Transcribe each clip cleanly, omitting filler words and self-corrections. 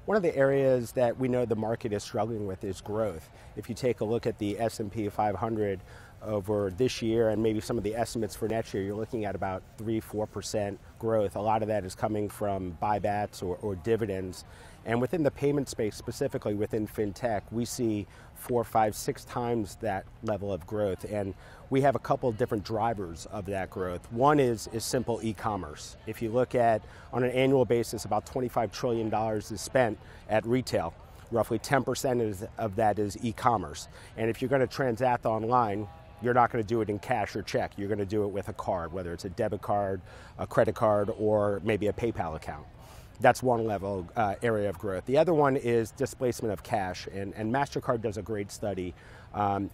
One of the areas that we know the market is struggling with is growth. If you take a look at the S&P 500 over this year and maybe some of the estimates for next year, you're looking at about 3-4% growth. A lot of that is coming from buybacks or dividends. And within the payment space, specifically within Fintech, we see 4, 5, 6 times that level of growth. And we have a couple of different drivers of that growth. One is simple e-commerce. If you look at, on an annual basis, about $25 trillion is spent at retail. Roughly 10% of that is e-commerce. And if you're going to transact online, you're not going to do it in cash or check. You're going to do it with a card, whether it's a debit card, a credit card, or maybe a PayPal account. That's one level area of growth. The other one is displacement of cash, and MasterCard does a great study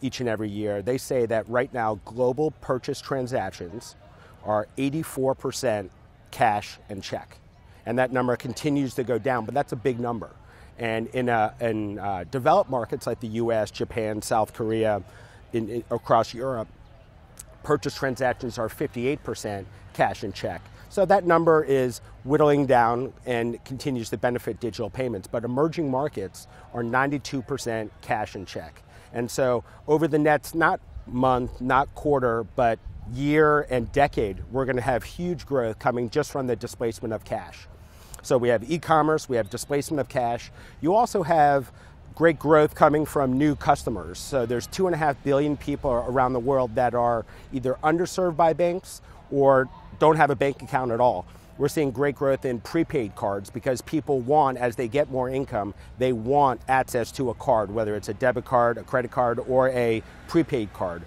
each and every year. They say that right now global purchase transactions are 84% cash and check, and that number continues to go down, but that's a big number. And in developed markets like the US, Japan, South Korea, across Europe, purchase transactions are 58% cash and check. So that number is whittling down and continues to benefit digital payments. But emerging markets are 92% cash and check. And so over the next, not month, not quarter, but year and decade, we're going to have huge growth coming just from the displacement of cash. So we have e-commerce, we have displacement of cash. You also have great growth coming from new customers. So there's 2.5 billion people around the world that are either underserved by banks or don't have a bank account at all. We're seeing great growth in prepaid cards because people want, as they get more income, they want access to a card, whether it's a debit card, a credit card, or a prepaid card.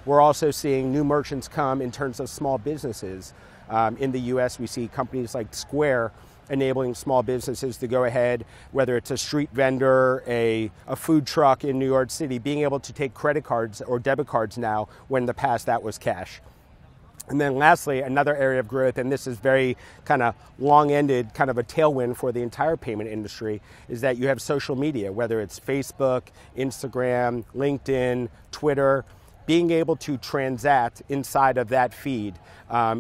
We're also seeing new merchants come in terms of small businesses. In the US, we see companies like Square enabling small businesses to go ahead, whether it's a street vendor, a food truck in New York City, being able to take credit cards or debit cards now, when in the past that was cash. And then lastly, another area of growth, and this is very kind of long-ended, kind of a tailwind for the entire payment industry, is that you have social media, whether it's Facebook, Instagram, LinkedIn, Twitter. Being able to transact inside of that feed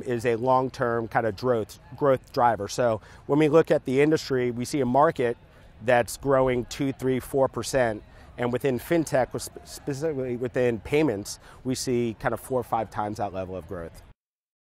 is a long-term kind of growth driver. So when we look at the industry, we see a market that's growing 2, 3, 4%. And within Fintech, specifically within payments, we see kind of 4 or 5 times that level of growth.